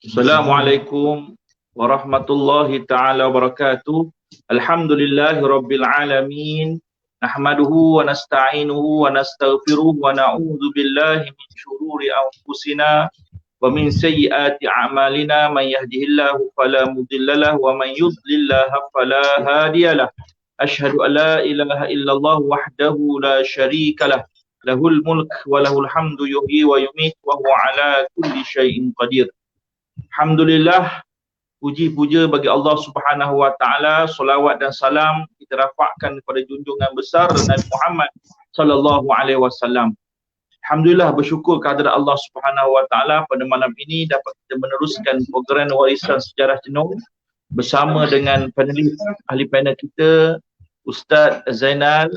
Assalamualaikum warahmatullahi ta'ala wabarakatuh. Alhamdulillahi rabbil alamin. Nahmaduhu wa nasta'inuhu wa nastaghfiruh wa na'udzu billahi min syururi anfusina wa min sayyiati a'malina. Man yahdihillahu fala mudhillalah wa man yudlillah fala hadiyalah. Asyhadu an la ilaha illallah wahdahu la syarikalah. Lahul mulk wa lahul hamdu yuhyi wa yumiit wa huwa ala kulli syai'in qadir. Alhamdulillah, puji puja bagi Allah Subhanahu wa taala, solawat dan salam kita rafakkan kepada junjungan besar Nabi Muhammad sallallahu alaihi wasallam. Alhamdulillah, bersyukur kehadirat Allah Subhanahu wa taala pada malam ini dapat kita meneruskan program warisan sejarah jenuh bersama dengan panelis ahli panel kita Ustaz Zainal.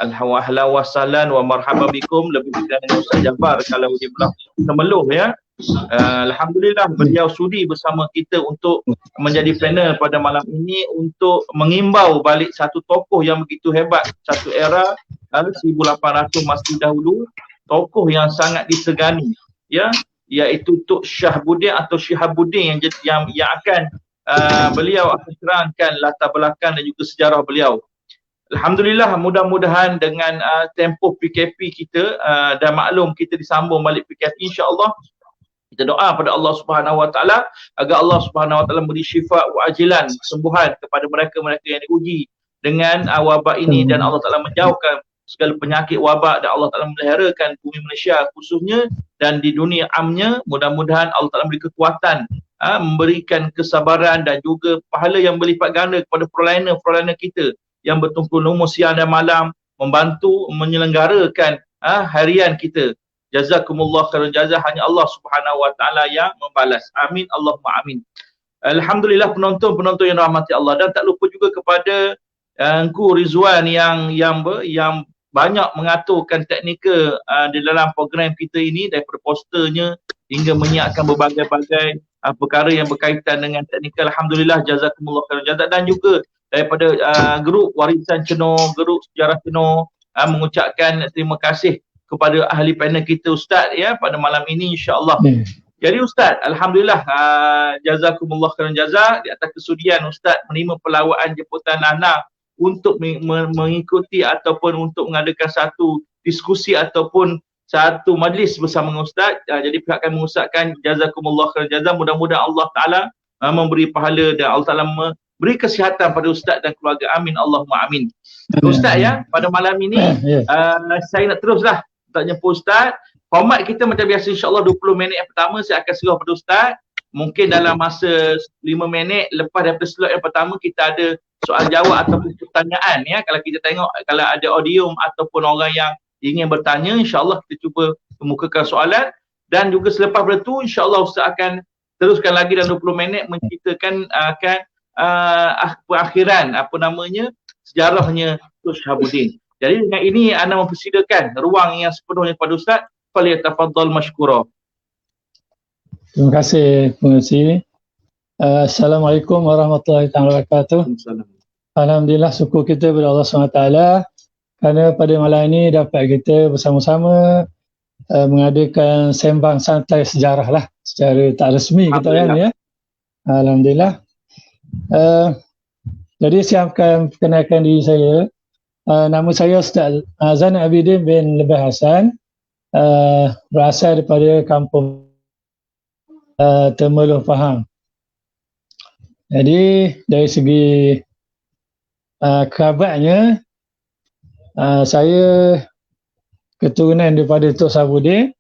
Ahlan wa sahlan wa marhaban bikum, lebih dengan Ustaz Jafar kalau dia pula Temeloh ya. Alhamdulillah beliau sudi bersama kita untuk menjadi panel pada malam ini untuk mengimbau balik satu tokoh yang begitu hebat satu era 1800 masih dahulu, tokoh yang sangat disegani ya, iaitu Tok Syahabuddin atau Syihabuddin yang akan beliau akan terangkan latar belakang dan juga sejarah beliau. Alhamdulillah, mudah-mudahan dengan tempoh PKP kita dan maklum kita disambung balik PKP, insya-Allah kita doa pada Allah Subhanahu wa taala agar Allah Subhanahu wa taala beri syifa wa ajilan, kesembuhan kepada mereka-mereka yang diuji dengan wabak ini, dan Allah Taala menjauhkan segala penyakit wabak, dan Allah Taala meliharakan bumi Malaysia khususnya dan di dunia amnya. Mudah-mudahan Allah Taala beri kekuatan, memberikan kesabaran dan juga pahala yang berlipat ganda kepada proliner kita yang bertumpul lumus siang dan malam membantu menyelenggarakan harian kita. Jazakumullah khairan jazah, hanya Allah Subhanahu wa taala yang membalas. Amin Allahumma amin. Alhamdulillah, penonton yang rahmati Allah, dan tak lupa juga kepada Engku Rizwan yang banyak mengaturkan teknikal di dalam program kita ini, daripada posternya hingga menyiapkan berbagai-bagai perkara yang berkaitan dengan teknikal. Alhamdulillah, jazakumullah khairan jazah. Dan juga daripada grup warisan Cenoh, grup sejarah Cenoh, mengucapkan terima kasih kepada ahli panel kita Ustaz ya pada malam ini, insya-Allah. Jadi Ustaz, alhamdulillah, jazakumullah khairan jazah di atas kesudian Ustaz menerima pelawaan jemputan Nana untuk mengikuti ataupun untuk mengadakan satu diskusi ataupun satu majlis bersama dengan Ustaz. Jadi pihak kami mengucapkan jazakumullah khairan jazah. Mudah-mudahan Allah Taala memberi pahala dan Allah Taala beri kesihatan pada Ustaz dan keluarga. Amin Allahumma amin. Ustaz ya, pada malam ini saya nak teruslah tak jumpa Ustaz. Format kita macam biasa, insya-Allah 20 minit yang pertama saya akan serah pada Ustaz. Mungkin dalam masa 5 minit lepas daripada slot yang pertama kita ada soal jawab ataupun pertanyaan ya. Kalau kita tengok, kalau ada audium ataupun orang yang ingin bertanya, insya-Allah kita cuba kemukakan soalan. Dan juga selepas itu insya-Allah Ustaz akan teruskan lagi dalam 20 minit menceritakan perakhiran sejarahnya Tok Syahabuddin. Jadi dengan ini anda mempersilakan ruang yang sepenuhnya kepada Ustaz. Falyatafaddal mashkura. Terima kasih pengerusi. Assalamualaikum warahmatullahi wabarakatuh. Alhamdulillah, syukur kita kepada Allah SWT kerana pada malam ini dapat kita bersama-sama mengadakan sembang santai sejarah lah, secara tak resmi kita kan ya. Alhamdulillah. Jadi saya akan perkenalkan diri saya. Nama saya Ustaz Zainal Abidin bin Lebih Hassan, berasal daripada kampung Temeloh Pahang. Jadi dari segi kerabatnya, saya keturunan daripada Tok Syahabuddin,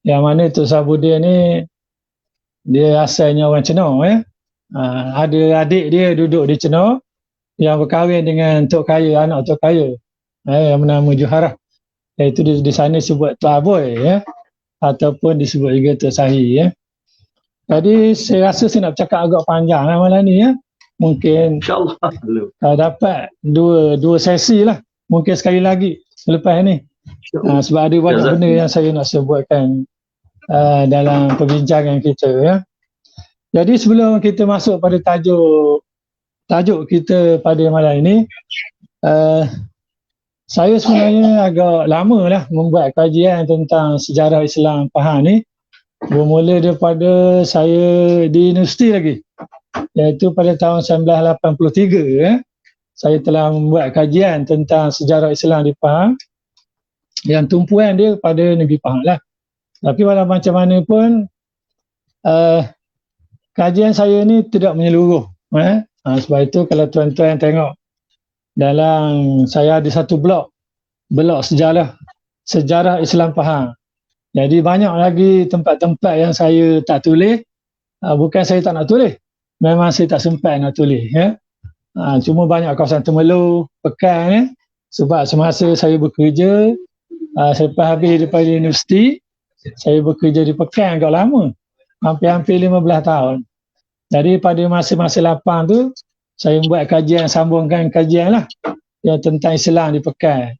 yang mana Tok Syahabuddin ni dia asalnya orang Cenoh ya. Ada adik dia duduk di Cenoh yang berkahwin dengan Tok Kaya, anak Tok Kaya yang bernama Juharah, iaitu di sana disebut Tok Aboy ya, ataupun disebut juga Tok Sahi ya. Jadi saya rasa saya nak bercakap agak panjang malam ni ya. Mungkin insya-Allah dapat dua sesi lah, mungkin sekali lagi selepas ni. Sebab ada banyak benda yang saya nak sebutkan dalam perbincangan kita ya. Jadi sebelum kita masuk pada tajuk kita pada malam ini, saya sebenarnya agak lama lah membuat kajian tentang sejarah Islam Pahang ni. bermula daripada saya di universiti lagi, iaitu pada tahun 1983 saya telah membuat kajian tentang sejarah Islam di Pahang yang tumpuan dia pada negeri Pahang lah. Tapi walau macam mana pun kajian saya ni tidak menyeluruh. Sebab itu kalau tuan-tuan tengok dalam, saya ada satu blog sejarah Islam Pahang. Jadi banyak lagi tempat-tempat yang saya tak tulis. Bukan saya tak nak tulis, memang saya tak sempat nak tulis. Cuma banyak kawasan Temerloh, Pekan, sebab semasa saya bekerja, selepas habis daripada universiti, saya bekerja di Pekan agak lama, hampir-hampir 15 tahun. Jadi pada masa-masa lapang tu, saya buat kajian, sambungkan kajian lah yang tentang Islam di Pekan.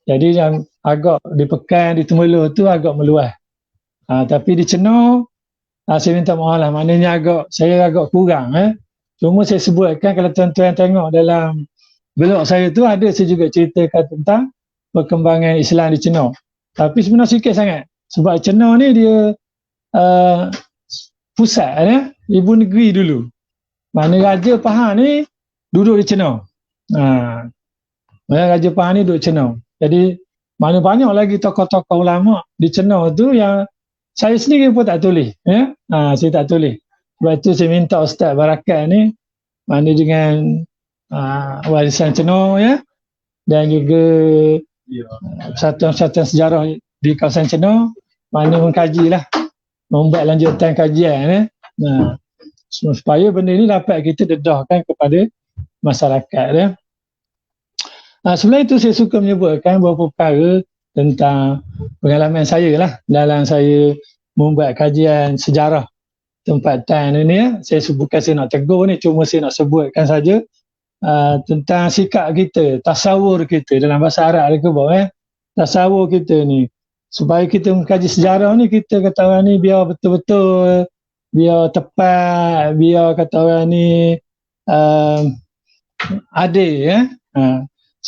Jadi yang agak di Pekan, di Temerloh tu agak meluas. Tapi di Cenor, saya minta maaf lah, maknanya saya agak kurang. Cuma saya sebutkan, kalau tuan-tuan tengok dalam blog saya tu, ada saya juga ceritakan tentang perkembangan Islam di Cenor. Tapi sebenarnya sikit sangat. Sebab Cenor ni dia pusat, ibu negeri dulu. Mana Raja Pahang ni duduk di Cenor. Raja Pahang ni duduk di Cenor. Jadi mana banyak lagi tokoh-tokoh ulama di Cenor tu yang saya sendiri pun tak tulis. Saya tak tulis. Sebab itu saya minta Ustaz Barakat ni, mana dengan warisan Cenor, dan juga persatuan-persatuan sejarah di kawasan Cenor, mana mengkajilah, membuat lanjutan kajian, supaya benda ni dapat kita dedahkan kepada masyarakat. Sebelum itu saya suka menyebutkan beberapa perkara tentang pengalaman saya lah dalam saya membuat kajian sejarah tempatan ini. Saya bukan saya nak tegur ni, cuma saya nak sebutkan saja tentang sikap kita, tasawur kita dalam bahasa Arab ke tasawur kita ni, supaya kita mengkaji sejarah ni, kita kata orang ni biar betul-betul, biar tepat, biar kata orang ni adil.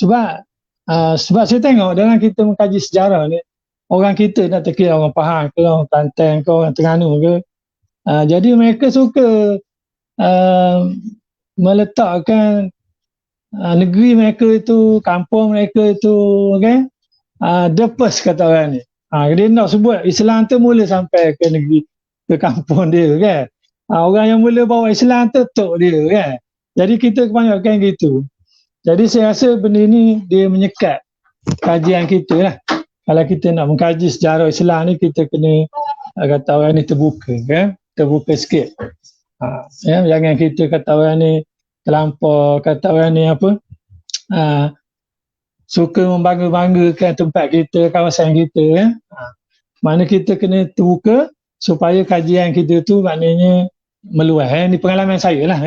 Sebab saya tengok dalam kita mengkaji sejarah ni, orang kita nak terkira orang Pahang ke, orang Kelantan ke, orang Terengganu ke, jadi mereka suka meletakkan negeri mereka itu, kampung mereka itu, the first kata orang ni. Dia nak sebut Islam tu mula sampai ke negeri, ke kampung dia, orang yang mula bawa Islam tu tok dia, Jadi kita kebanyakan gitu. Jadi saya rasa benda ni dia menyekat kajian kita lah. Kalau kita nak mengkaji sejarah Islam ni, kita kena kata orang ni terbuka, terbuka sikit. Jangan kita kata orang ni terlampau, kata orang ni suka membangga-banggakan tempat kita, kawasan kita. Mana kita kena terbuka supaya kajian kita tu maknanya meluas. Ini pengalaman saya lah.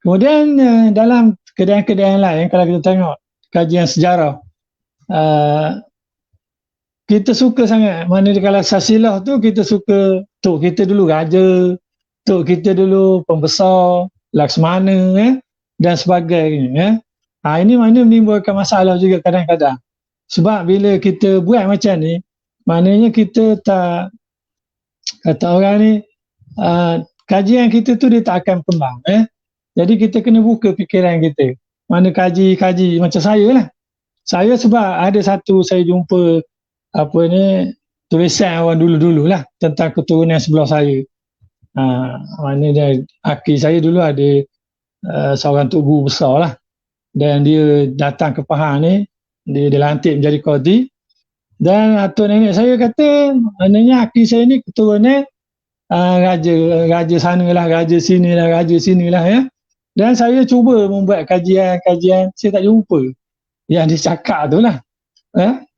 Kemudian dalam kedai-kedai lain, kalau kita tengok kajian sejarah, kita suka sangat. Mana kalau Sasilah tu kita suka tok kita dulu raja, tok kita dulu pembesar, Laksmana, dan sebagainya. Ini mana menimbulkan masalah juga kadang-kadang. Sebab bila kita buat macam ni, maknanya kita tak, kata orang ni, kajian kita tu dia tak akan kembang. Jadi kita kena buka fikiran kita. Mana kaji macam saya lah. Saya sebab ada satu saya jumpa tulisan orang dulu-dulu lah tentang keturunan sebelah saya. Mana dia, aki saya dulu ada seorang tok guru besar lah. Dan dia datang ke Pahang ni, dia dilantik menjadi qadi. Dan atuk nenek saya kata, maknanya aki saya ni keturunan raja sana lah, raja sini lah, Dan saya cuba membuat kajian, saya tak jumpa yang dia cakap tu lah.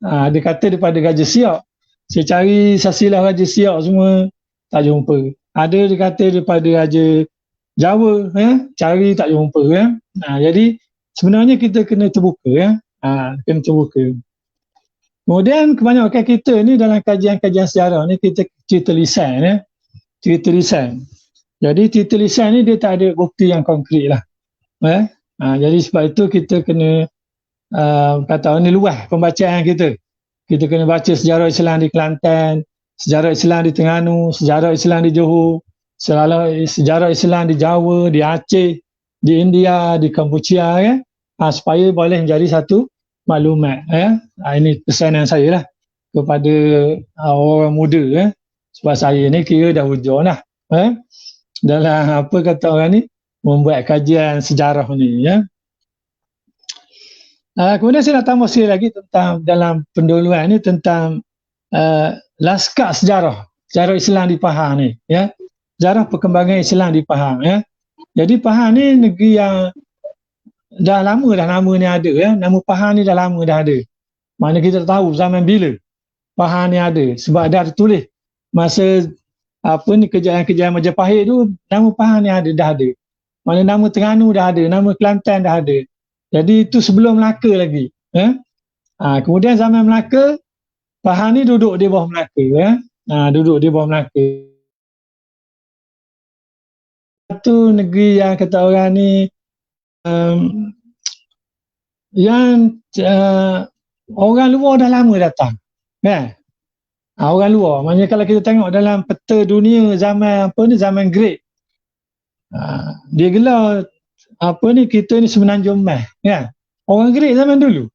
Dia kata daripada Raja Siak. Saya cari Sasilah Raja Siak semua, tak jumpa. Ada dia kata daripada Raja Jawa, cari tak jumpa. Jadi sebenarnya kita kena terbuka. Kena terbuka. Kemudian kebanyakan kita ni dalam kajian-kajian sejarah ni, kita cerita lisan. Cerita lisan. Jadi cerita lisan ni dia tak ada bukti yang konkret lah. Jadi sebab itu kita kena kata ni luas pembacaan kita. Kita kena baca sejarah Islam di Kelantan, sejarah Islam di Terengganu, sejarah Islam di Johor, sejarah Islam di Jawa, di Aceh, di India, di Kampuchea, ya. Supaya boleh menjadi satu maklumat, ya. Ini pesanan saya lah kepada orang muda, ya. Sebab saya ni kira dah hujung lah, ya. Dalam apa kata orang ni, membuat kajian sejarah ni, ya. Kemudian saya nak tambah sekali lagi tentang dalam pendahuluan ni tentang laskar sejarah Islam di Pahang ni, ya. Sejarah perkembangan Islam di Pahang, ya. Jadi Pahang ni negeri yang dah lama dah nama ni ada, ya. Nama Pahang ni dah lama dah ada. Mana kita tahu zaman bila Pahang ni ada, sebab dah tertulis masa apa ni kejayaan Majapahit tu, nama Pahang ni dah ada. Mana nama Terengganu dah ada, nama Kelantan dah ada. Jadi itu sebelum Melaka lagi, ya. Kemudian zaman Melaka, Pahang ni duduk di bawah Melaka, ya. Duduk di bawah Melaka. Satu negeri yang kata orang ni yang orang luar dah lama datang, kan? Orang luar, maknanya kalau kita tengok dalam peta dunia zaman zaman Great, dia gelar kita ni semenanjung Mas, kan? Orang Great zaman dulu,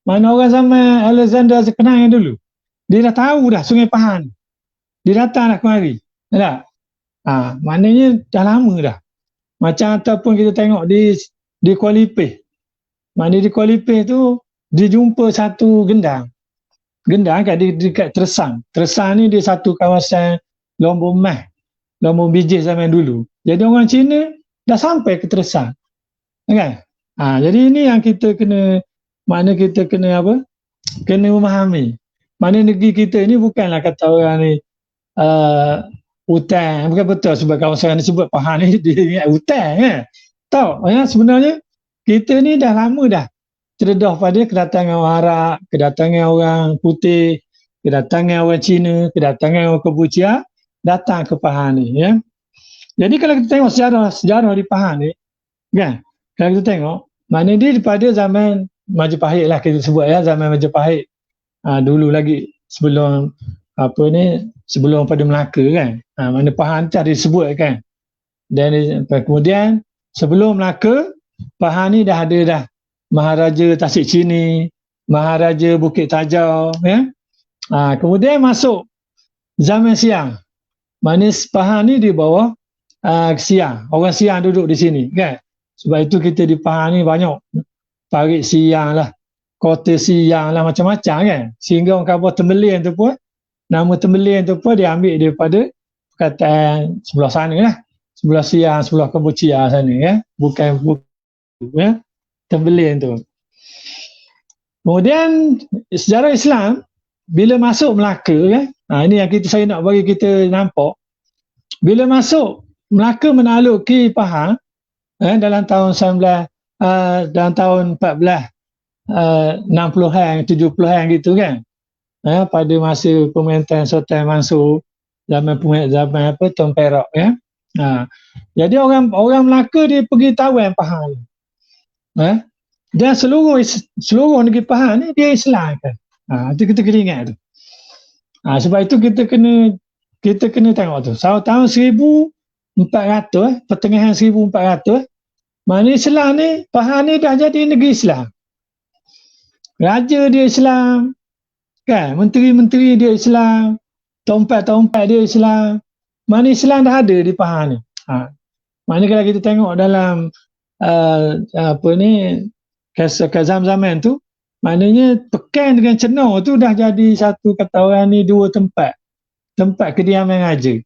mana orang zaman Alexander Sekenang yang dulu, dia dah tahu dah Sungai Pahang, dia datang dah kemari, tak? Maknanya dah lama dah. Macam ataupun kita tengok di Kuala Lumpur. Maknanya di Kuala Lumpur tu dia jumpa satu gendang kat dekat Tersang. Tersang ni dia satu kawasan lombong emas, lombong bijih zaman dulu. Jadi orang Cina dah sampai ke Tersang, kan? Jadi ini yang kita kena kena memahami. Mana negeri kita ni bukanlah kata orang ni hutan, bukan betul sebab kawasan ni sebut Pahang ni dia ingat hutan, kan? Tahu, ya, sebenarnya kita ni dah lama dah terdedah pada kedatangan orang Arab, kedatangan orang putih, kedatangan orang Cina, kedatangan orang Kampuchea datang ke Pahang ni, ya. Jadi kalau kita tengok sejarah di Pahang ni, kan? Kalau kita tengok, mana dia daripada zaman Majapahit lah kita sebut, ya, zaman Majapahit. Dulu lagi sebelum sebelum pada Melaka, kan. Mana Pahang tu ada disebut, kan. Dan kemudian sebelum Melaka, Pahang ni dah ada dah Maharaja Tasik Chini, Maharaja Bukit Tajau, ya. Kemudian masuk zaman Siang. Mana Pahang ni di bawah Siang. Orang Siang duduk di sini, kan. Sebab itu kita di Pahang ni banyak Parit Siang lah, Kota Siang lah, macam-macam, kan. Sehingga orang kata Tembelin tu pun, nama Tembelin tu pun diambil daripada perkataan sebelah sana lah. Sebelah Siang, sebelah Kampuchea sana, ya. Bukan ya, Tembelin tu. Kemudian sejarah Islam bila masuk Melaka, kan. Ini yang saya nak bagi kita nampak. Bila masuk Melaka menakluki Pahang, dalam tahun 1460-an, 70-an gitu, kan. Pada masa pemerintahan Sultan Mansur, zaman Tuan Perak, ya. Jadi orang Melaka dia pergi tawan Pahang. Dan seluruh negeri Pahang ni dia Islam, kan. Itu kita kena ingat tu. Sebab itu kita kena tengok tu. Tahun 1400, pertengahan 1400, mana Islam ni, Pahang ni dah jadi negeri Islam. Raja dia Islam, kan. Menteri-menteri dia Islam, tompat-tompat dia Islam. Mana Islam dah ada di Pahang ni. Mana kalau kita tengok dalam kisah zaman tu, maknanya Pekan dengan Cenor tu dah jadi satu, kata orang ni, dua tempat kediaman raja.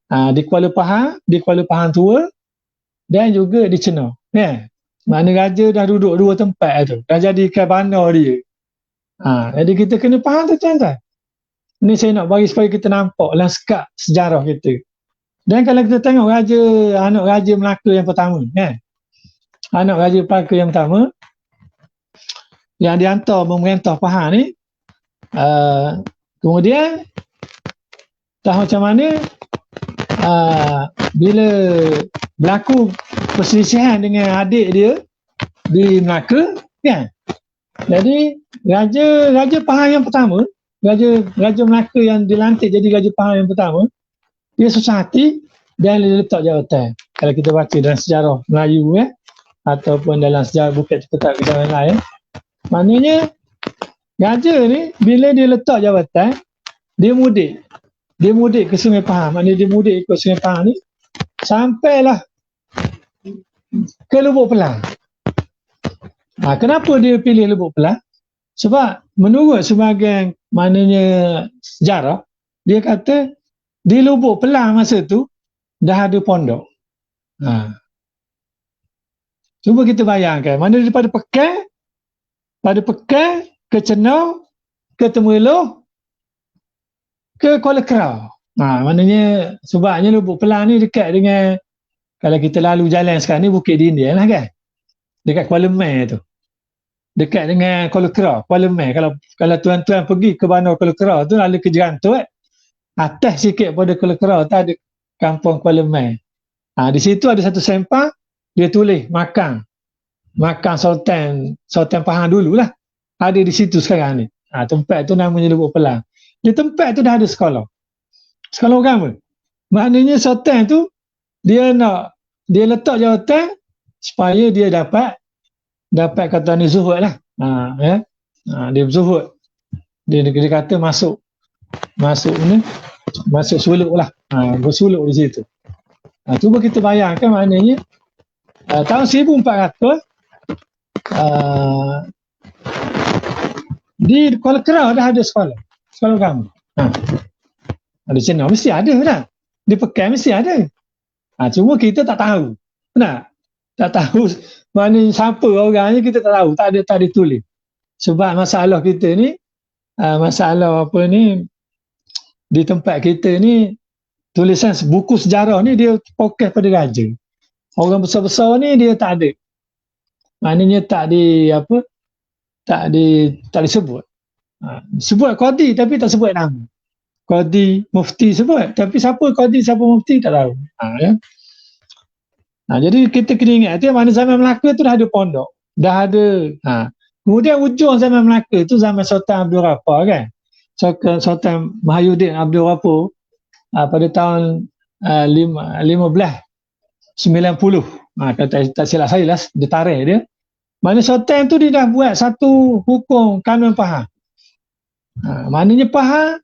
Di Kuala Pahang Tua dan juga di Cenor, kan. Mana raja dah duduk dua tempat tu, dah jadikan bandar dia. Jadi kita kena faham tu, tuan-tuan. Ini saya nak bagi supaya kita nampak laskar sejarah kita. Dan kalau kita tengok anak raja Melaka yang pertama, kan. Anak raja Melaka yang pertama yang dihantar memerintah Pahang ni, kemudian tahu macam mana bila berlaku perselisihan dengan adik dia di Melaka, kan. Jadi raja Pahang yang pertama Raja Melaka yang dilantik jadi Raja Pahang yang pertama, dia susah hati dan dia letak jawatan. Kalau kita baca dalam sejarah Melayu ataupun dalam sejarah Bukit Cepetak kita lain, maknanya raja ni bila dia letak jawatan, dia mudik ke Sungai Pahang. Maknanya dia mudik ikut Sungai Pahang ni sampailah ke Lubuk Pelang. Kenapa dia pilih Lubuk Pelang? Sebab menurut sebahagian maknanya sejarah, dia kata di Lubuk Pelang masa tu dah ada pondok. Cuba kita bayangkan, mana daripada Pekan ke Cenau, ke Temuelo, ke Kuala Kerau. Maknanya sebabnya Lubuk Pelang ni dekat dengan, kalau kita lalu jalan sekarang ni Bukit Dinding lah kan, dekat Kuala Mai tu, dekat dengan Kuala Kerau, Kuala Mai. Kalau tuan-tuan pergi ke bandar Kuala Kerau tu lalu ke Jerantu, atas sikit pada Kuala Kerau tu ada kampung Kuala Mai. Di situ ada satu sempang, dia tulis makam Sultan Pahang dululah, ada di situ sekarang ni. Tempat tu namanya Lubuk Pelang. Di tempat tu dah ada sekolah agama. Maknanya Sultan tu dia letak jawatan supaya dia dapat kata ni zuhud lah. Dia zuhud. Dia kata masuk suluk lah. Bersuluk di situ. Cuba kita bayangkan, maknanya tahun 1400 di Kuala Kerau dah ada sekolah agama. Di Cina mesti ada dah. Di Pekan mesti ada. Cuma kita tak tahu. Tak tahu mana siapa orangnya, kita tak tahu. Tak ada tulis. Sebab masalah kita ni, di tempat kita ni, tulisan buku sejarah ni dia fokus pada raja. Orang besar-besar ni dia tak ada. Maknanya tak disebut. Sebut qadi tapi tak sebut nama. Qadi, mufti sebut, tapi siapa qadi, siapa mufti tak tahu. Jadi kita kena ingat mana zaman Melaka tu dah ada pondok, dah ada. Kemudian ujung zaman Melaka tu zaman Sultan Abdul Ghaffar kan, Sultan Mahyudin Abdul Ghaffar pada tahun 1590. Kalau tak silap saya lah dia tarikh dia. Mana Sultan tu dia dah buat satu hukum kanun Pahang. Maknanya Pahang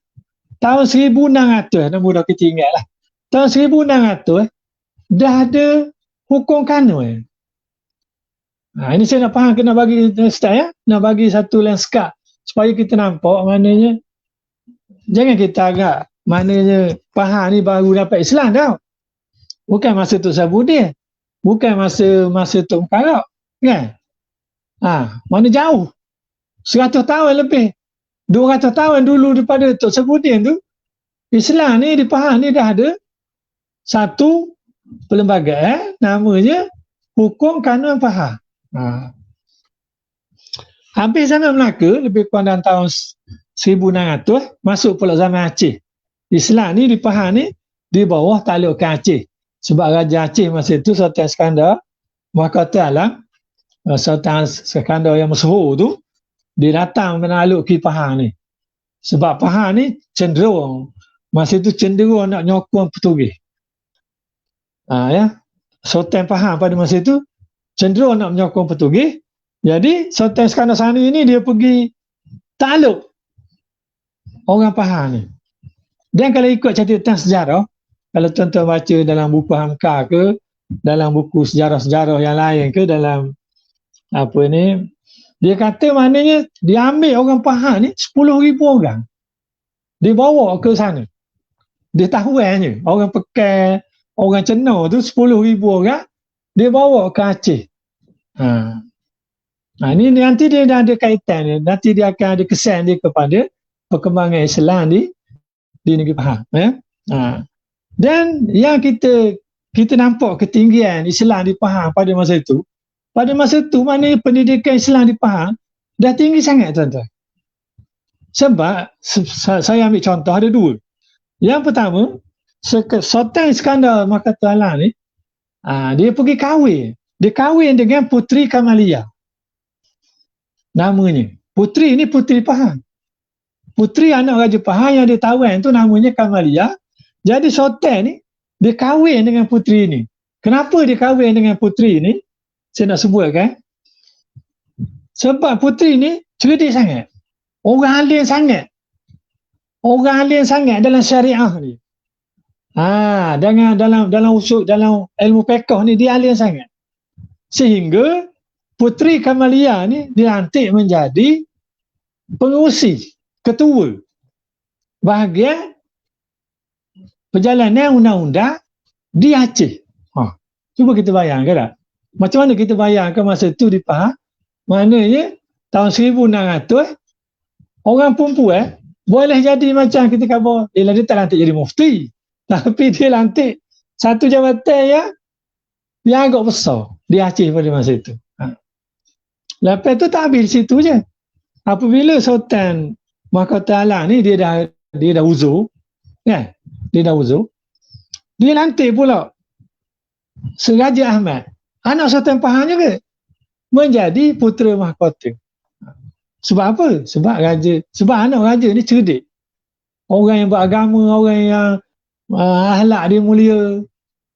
tahun 1600, mudah kita ingat lah. Tahun 1600 dah ada hukum kanun. Ini saya nak faham, kena bagi style nak bagi satu lanskap supaya kita nampak, maknanya jangan kita agak maknanya Pahang ni baru dapat Islam tau. Bukan masa Tok Sabudin, bukan masa Tok Mukarrab kan. Mana jauh 100 tahun lebih, 200 tahun dulu daripada Tok Sabudin tu, Islam ni di Pahang ni dah ada satu perlembagaan namanya Hukum Kanun Pahang. Hampir zaman Melaka, lebih kurang dalam tahun 1600, masuk pula zaman Aceh. Islam ni di Pahang ni di bawah taklukkan Aceh. Sebab Raja Aceh masa itu Sultan Iskandar Mahkota Alam, Sultan Iskandar yang masyhur tu, dia datang menakluki Pahang ni. Sebab Pahang ni cenderung nak nyokong Portugis. Sultan Pahang pada masa itu cenderung nak menyokong Portugis. Jadi Sultan Iskandar Sani ni dia pergi takluk orang Pahang ni. Dan kalau ikut catatan sejarah, kalau tuan-tuan baca dalam buku Hamka ke, dalam buku sejarah-sejarah yang lain ke, dalam dia kata maknanya dia ambil orang Pahang ni 10,000 orang, dia bawa ke sana. Dia tahuannya orang Pekan, orang Cenau tu 10,000 orang dia bawa ke Aceh. Ini nanti dia dah ada kaitan, nanti dia akan ada kesan dia kepada perkembangan Islam di negeri Pahang. Dan yang kita nampak ketinggian Islam di Pahang pada masa itu. Pada masa itu maknanya pendidikan Islam di Pahang dah tinggi sangat, tuan-tuan. Sebab saya ambil contoh ada dua. Yang pertama, Sultan Iskandar Mahkota Alam ni, dia pergi kahwin. Dia kahwin dengan Puteri Kamalia. Namanya. Puteri ni Puteri Pahang. puteri anak Raja Pahang yang dia tawan tu namanya Kamalia. Jadi Sultan ni dia kahwin dengan puteri ni. Kenapa dia kahwin dengan puteri ni? Saya nak sebutkan. Sebab puteri ni cerdik sangat. Orang alim sangat. Orang alim sangat dalam syariah ni. Dalam usul, dalam ilmu fiqh ni dia alim sangat. Sehingga puteri Kamalia ni dilantik menjadi pengurusi, ketua bahagian perjalanan undang-undang di Aceh. Cuba kita bayangkan tak? Macam mana kita bayangkan masa tu di Pahang? Maknanya tahun 1600 orang perempuan boleh jadi macam kita khabar. Dia tak lantik jadi mufti. Tapi dia lantik satu jabatan yang agak besar di Aceh pada masa itu. Lepas tu tak habis di situ je. Apabila Sultan Mahkota Alang ni dia dah uzur, kan? Dia dah uzur. Dia lantik pula Seraja Ahmad, anak Sultan Pahang juga, menjadi putera mahkota. Sebab apa? Sebab anak raja ni cerdik. Orang yang beragama, orang yang akhlak dia mulia.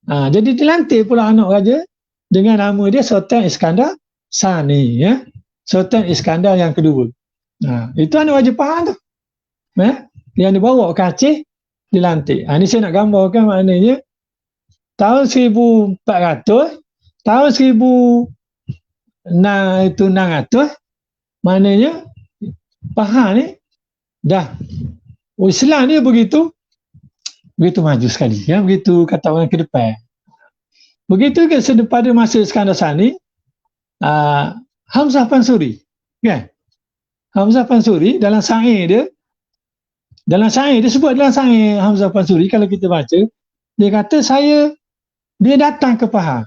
Jadi dilantik pula anak raja dengan nama dia Sultan Iskandar Sani, ya. Sultan Iskandar yang kedua. Itu anak Raja Pahang tu. Yang dibawa ke Aceh, dilantik. Ini saya nak gambarkan maknanya tahun 1400, tahun 1600, maknanya Pahang ni dah Islam ni begitu maju sekali, ya, begitu kata orang ke depan. Begitu ke pada masa Iskandar Sani, Hamzah Pansuri, kan? Hamzah Pansuri dalam syair dia sebut dalam syair Hamzah Pansuri, kalau kita baca, dia kata dia datang ke Pahang,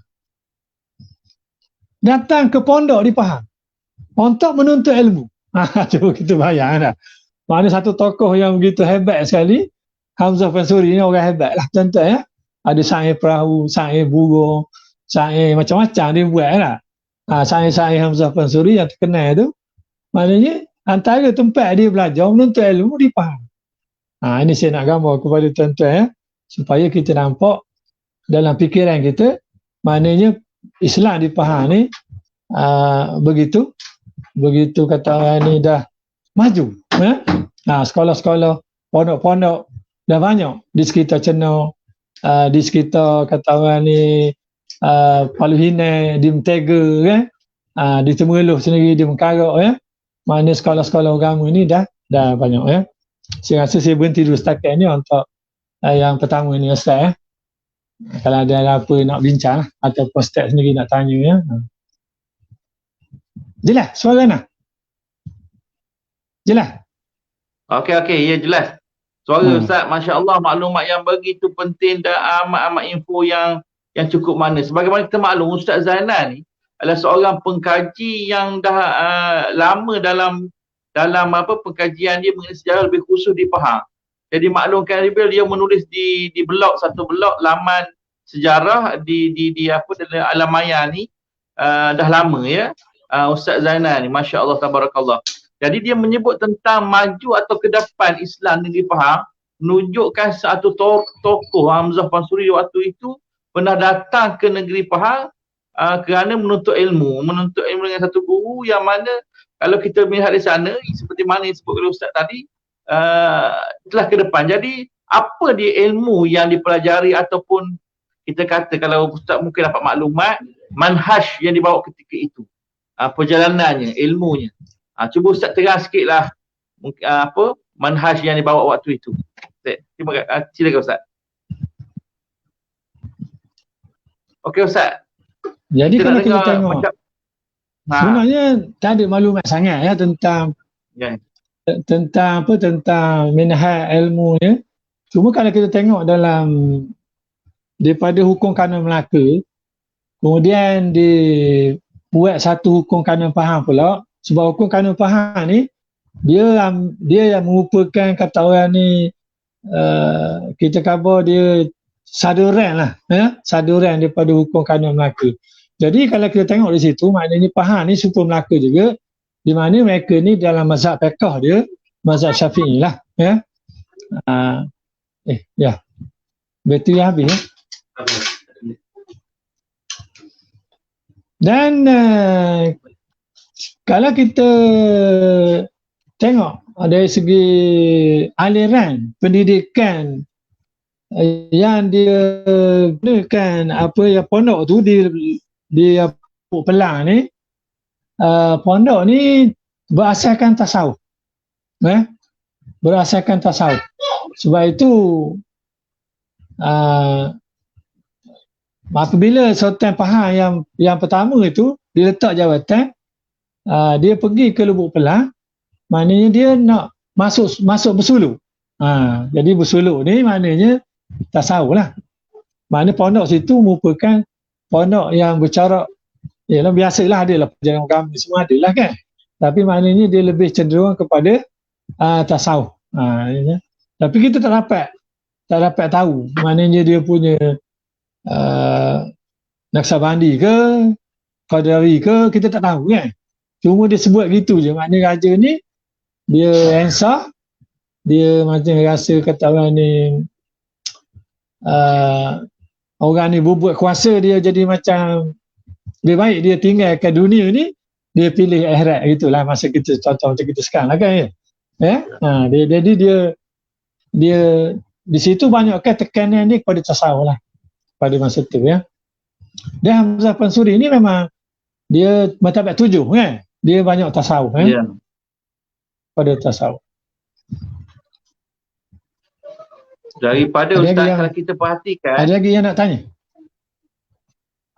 datang ke pondok di Pahang untuk menuntut ilmu. Cuba kita bayang dah. Mana satu tokoh yang begitu hebat sekali. Hamzah Pansuri ni orang hebat lah, contoh ya. Ada syair perahu, syair burung, syair macam-macam dia buat lah. Syair Hamzah Pansuri yang terkenal tu, maknanya antara tempat dia belajar menuntut ilmu di Pahang. Ini saya nak gambar kepada tuan-tuan ya, supaya kita nampak dalam fikiran kita, maknanya Islam di Pahang ni begitu kata orang ni dah maju, ya? Sekolah-sekolah, pondok-pondok dah banyak di sekitar Cenau, di sekitar kata orang ni Palu Hinai, di Mentega, kan? Di Temerloh sendiri, di Mengkarak, ya. Mana sekolah-sekolah agama ni dah banyak, ya. Saya rasa saya berhenti dulu setakat ni untuk yang pertama ni, Ustaz, ya. Kalau ada apa nak bincang atau Ustaz sendiri nak tanya, ya. Jelas suara nak? Jelas? Okey, ya jelas. Suara Ustaz, Masya Allah, maklumat yang begitu penting dan amat-amat info yang cukup manis. Sebagaimana kita maklum, Ustaz Zainal ni adalah seorang pengkaji yang dah lama dalam pengkajian dia mengenai sejarah, lebih khusus di Pahang. Jadi maklumkan dia menulis di satu blog laman sejarah di dalam alam maya ni dah lama, ya. Ustaz Zainal ni, Masya Allah, tabarakallah. Jadi dia menyebut tentang maju atau ke depan Islam di Pahang, menunjukkan satu tokoh Hamzah Pansuri waktu itu pernah datang ke negeri Pahang kerana menuntut ilmu dengan satu guru yang mana kalau kita melihat di sana seperti mana yang disebut oleh Ustaz tadi, telah ke depan. Jadi apa dia ilmu yang dipelajari, ataupun kita kata kalau Ustaz mungkin dapat maklumat manhaj yang dibawa ketika itu, perjalanannya, ilmunya. Cuba Ustaz terang sikitlah manhaj yang dibawa waktu itu. Terima kasih. Silakan Ustaz. Okey Ustaz. Jadi kalau kita tengok sebenarnya tak ada maklumat sangat ya tentang tentang minhaj ilmunya. Cuma kalau kita tengok dalam daripada hukum kanun Melaka, kemudian dibuat satu hukum kanun Pahang pula. Sebab hukum kanun Pahang ni dia yang merupakan kata orang ni kita khabar dia saduran lah, ya? Saduran daripada hukum kanun Melaka. Jadi kalau kita tengok di situ, maknanya Pahang ni suku Melaka juga, di mana mereka ni dalam mazhab fiqh dia mazhab Syafi'i lah, ya. Ya. Bateri habis, ya. Dan kalau kita tengok dari segi aliran pendidikan yang dia gunakan apa yang pondok tu di Pelang ni, pondok ni berasaskan tasawuf, berasaskan tasawuf. Sebab itu apabila Sultan Pahang yang pertama itu dia letak jawatan, dia pergi ke Lubuk Pelang, maknanya dia nak masuk bersuluk. Jadi bersuluk ni maknanya tasawuf lah. Maknanya pondok situ merupakan pondok yang bercorak, yalah biasalah ada lah perjalanan agama semua ada lah kan. Tapi maknanya dia lebih cenderung kepada tasawuf. Tapi kita tak dapat tahu maknanya dia punya Naqsabandi ke Qadari ke, kita tak tahu kan. Cuma dia sebut gitu je, maknanya raja ni dia ensah, dia macam rasa kata orang ni orang ni berbuat kuasa, dia jadi macam lebih baik dia tinggalkan dunia ni, dia pilih akhirat, gitulah masa kita contoh macam kita sekarang lah kan, ya. Jadi dia di situ banyakkan tekanan dia kepada tasawuf lah pada masa tu, ya. Dan Hamzah Pansuri ni memang dia mazhab 7 kan, dia banyak tasawuf pada tasawuf. Daripada ada Ustaz, kalau kita perhatikan, ada lagi yang nak tanya?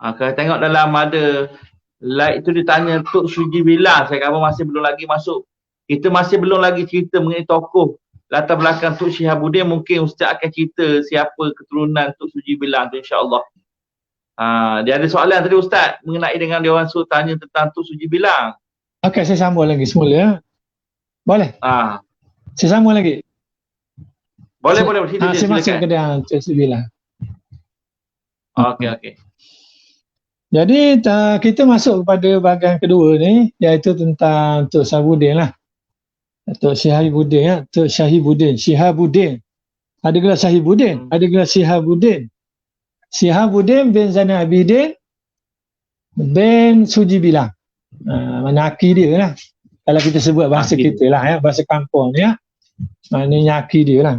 Kalau tengok dalam ada like itu ditanya Tok Suji Bilang, saya kata masih belum lagi masuk. Kita masih belum lagi cerita mengenai tokoh latar belakang Tok Syihabuddin. Mungkin Ustaz akan cerita siapa keturunan Tok Suji Bilang tu, insya-Allah. Dia ada soalan tadi Ustaz mengenai dengan dia orang suruh tanya tentang Tok Suji Bilang. Okey, saya sambung lagi semula, ya. Boleh? Saya sambung lagi. Boleh. Saya masuk ke dia Tok Suji Bilang. Okey. Jadi kita masuk kepada bahagian kedua ni, iaitu tentang Tok Syihabuddin lah. Tok Syihabuddin, ya. Tok Syihabuddin. Ada gelar Syihabuddin, ada gelar Syihabuddin. Syihabuddin bin Zainal Abidin bin Suji Bilang. Nyaki dia lah. Kalau kita sebut bahasa kita lah, ya, bahasa kampung ni, ya. Maknanya nyaki dia lah.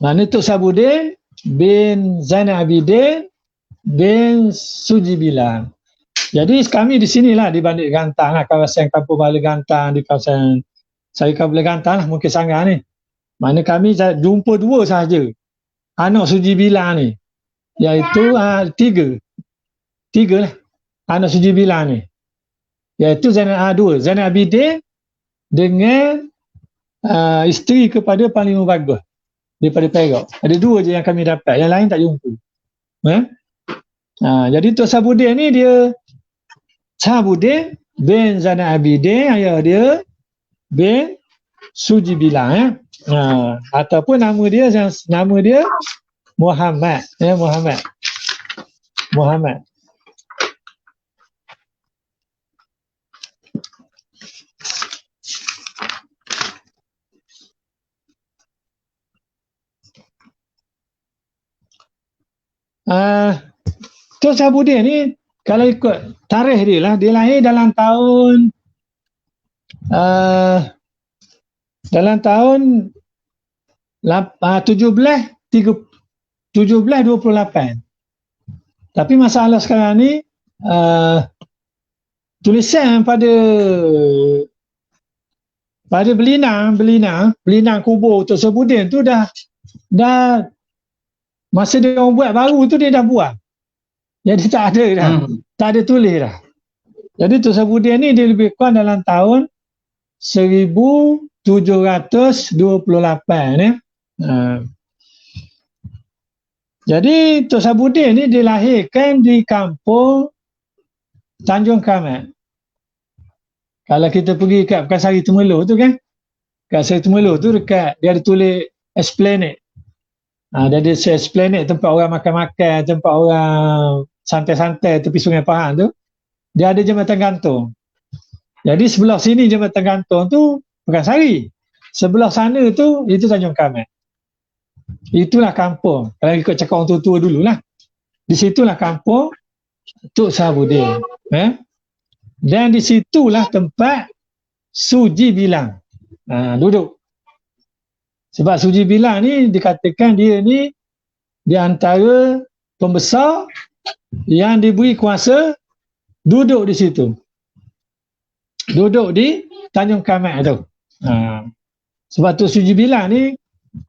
Maknanya Tok Syihabuddin bin Zainal Abidin bin Suji Bilang. Jadi kami di sinilah di Bandar Gantang lah, kawasan Kampung Bala Gantang, di kawasan saya Kampung Bala Gantang lah, mungkin Sanggar ni. Mana kami jumpa dua sahaja anak Suji Bilang ni, iaitu tiga lah anak Suji Bilang ni, iaitu Zainal Abidin dengan isteri kepada Panglima Bagus daripada Perak. Ada dua je yang kami dapat, yang lain tak jumpa. Jadi Tok Syihabuddin ni dia Syihabuddin bin Zainal Abidin, ayah dia bin Suji Bilang, ya. Ataupun nama dia Muhammad, ya, Muhammad. Tok Syihabuddin ni kalau ikut tarikh dia lah, dia lahir dalam tahun 1728. Tapi masalah sekarang ni tulisan pada belinang kubur Tok Syihabuddin tu dah masa dia orang buat baru tu dia dah buang. Jadi tak ada dah. Tak ada tulis dah. Jadi Tok Syihabuddin ni dia lebih kurang dalam tahun 1728 ya. Jadi Tok Syihabuddin ni dilahirkan di kampung Tanjung Kamat. Kalau kita pergi kat Bekasari Temerloh tu kan, Bekasari Temerloh tu dekat dia ada tulis Esplanade. Dia ada Esplanade, tempat orang makan-makan, tempat orang santai-santai tepi Sungai Pahang tu. dia ada jambatan gantung. Jadi sebelah sini jambatan gantung tu Pekarsari. Sebelah sana tu itu Tanjung Kamal. Itulah kampung. Kalau ikut cakap orang tua-tua dululah. Di situlah kampung Tok Sahabudin. Dan di situlah tempat Suji Bilang duduk. Sebab Suji Bilang ni dikatakan dia ni di antara pembesar yang diberi kuasa duduk di situ. Duduk di Tanjung Kamal tu. Sebab tu Suji Bilang ni,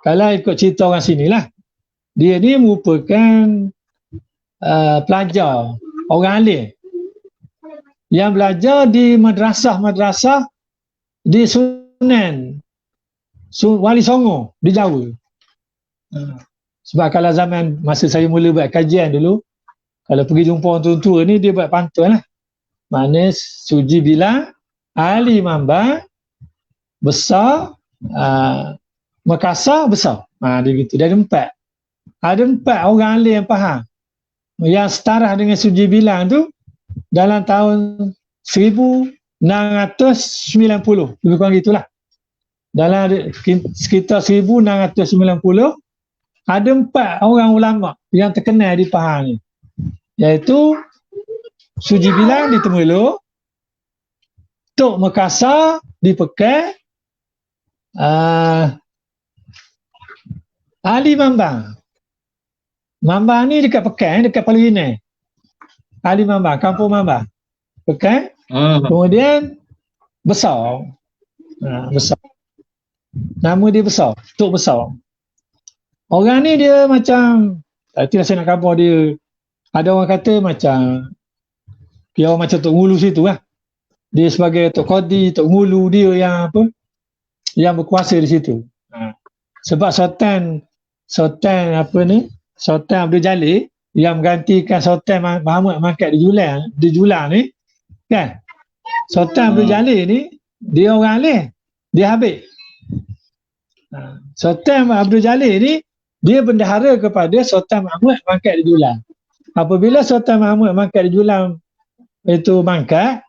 kalau ikut cerita orang sini lah, dia ni merupakan pelajar, orang alim yang belajar di madrasah-madrasah di Sunan Wali Songo di Jawa. Sebab kalau zaman masa saya mula buat kajian dulu, kalau pergi jumpa orang tua-tua ni, dia buat pantun lah. Mana Suji Bilang, ahli Mamba, besar, Makassar, besar. Dia gitu. Dia ada 4. Ada 4 orang alim yang faham. Yang setara dengan Suji Bilang tu, dalam tahun 1690. Lebih kurang gitulah. Dalam sekitar 1690, ada 4 orang ulama yang terkenal di Pahang ni. Iaitu Suji Bilang di Temerloh, Tok Makassar di Pekan, ahli Mambang. Mambang ni dekat Pekan, dekat Palerinai. Ahli Mambang, kampung Mambang. Pekan. Kemudian Besar. Besar. Nama dia Besar, Tok Besar. Orang ni dia macam, itulah saya nak khabar dia. Ada orang kata macam, dia orang macam Tok Ngulu situ lah. Dia sebagai Tok Qadi, Tok Ngulu, dia yang apa, yang berkuasa di situ. Sebab Sultan Abdul Jalil yang menggantikan Sultan Mahmud Mangkat di Julang ni, kan? Sultan Abdul Jalil ni, dia orang alim, dia Habib. Sultan Abdul Jalil ni, dia bendahara kepada Sultan Mahmud Mangkat di Julang. Apabila Sultan Mahmud Mangkat di Julang itu mangkat,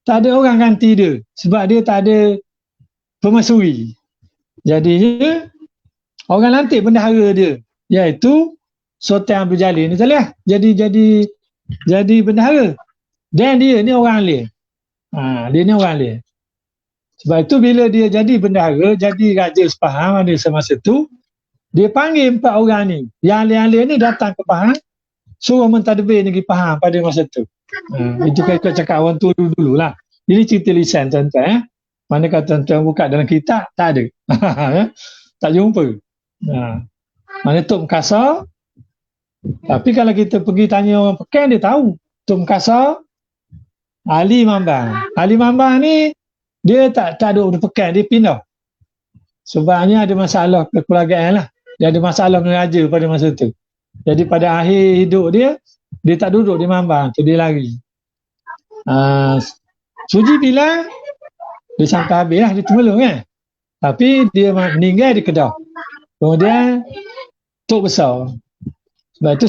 tak ada orang ganti dia. Sebab dia tak ada permaisuri. Jadinya, orang lantik bendahara dia, iaitu Sultan Abdul Jalil ni salah. Jadi bendahara. Dan dia ni orang alim. Dia ni orang alim. Sebab itu bila dia jadi bendahara, jadi raja Sepahang pada semasa tu, dia panggil 4 orang ni. Yang alim-alim ni datang ke Pahang, suruh mentadbir negeri Pahang pada masa tu. Itu kita cakap orang tu dulu lah. Ini cerita lisan tuan-tuan. Mana kata tuan-tuan buka dalam kitab, tak ada. Tak jumpa. Mana Tok Makassar. Tapi kalau kita pergi tanya orang Pekan, dia tahu. Tok Makassar, ahli Mambang. Ahli Mambang ni, dia tak duduk di Pekan, dia pindah. Sebabnya ada masalah kekeluargaan lah. Dia ada masalah dengan raja pada masa tu. Jadi pada akhir hidup dia tak duduk di Mambang, tu dia lari. Suji Bilang, dia sampai habis lah, dia Temerloh kan. Tapi dia meninggal di Kedah. Kemudian Tok Besar. Sebab itu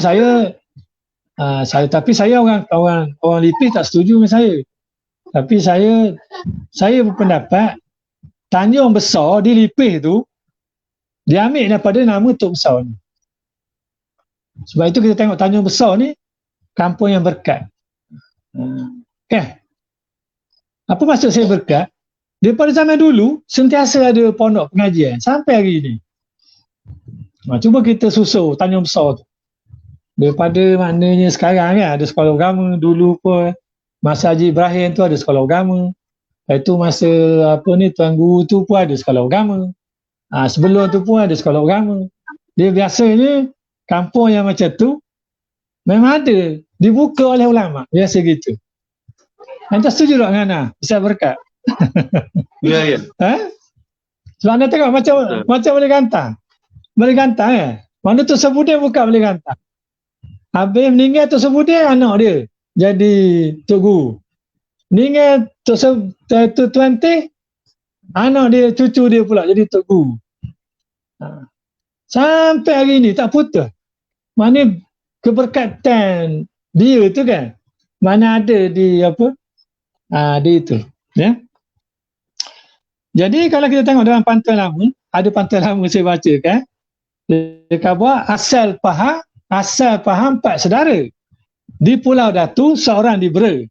tapi saya orang Lipis tak setuju dengan saya. Tapi saya berpendapat Tanjung Besar di Lipis tu diambil daripada nama Tok Besar ni. Sebab itu kita tengok Tanjung Besar ni kampung yang berkat. Apa maksud saya berkat? Daripada zaman dulu sentiasa ada pondok pengajian sampai hari ini. Cuba kita susul Tanjung Besar tu. Daripada maknanya sekarang kan ada sekolah agama, dulu pun masa Haji Ibrahim tu ada sekolah agama. Lepas tu masa Tuan Guru tu pun ada sekolah agama. Sebelum tu pun ada sekolah agama. Dia biasanya kampung yang macam tu memang ada, dibuka oleh ulama. Biasa gitu. Anda setuju tak dengan Ana? Bisa berkat. Ya. Sebab anda tengok macam boleh gantang. Boleh gantang kan? Mana tu Sebudin buka boleh gantang. Habis meninggal tu Sebudin, anak dia jadi Tok Guru. Meninggal tu Tuan Teh, anak dia, cucu dia pula jadi Tok Guru. Sampai hari ni tak putus. Mana keberkatan dia tu kan, mana ada di Dia itu. Ya. Jadi kalau kita tengok dalam pantun lama, ada pantun lama saya baca kan. Dia kata asal faham 4 saudara. Di Pulau Datu seorang dibera.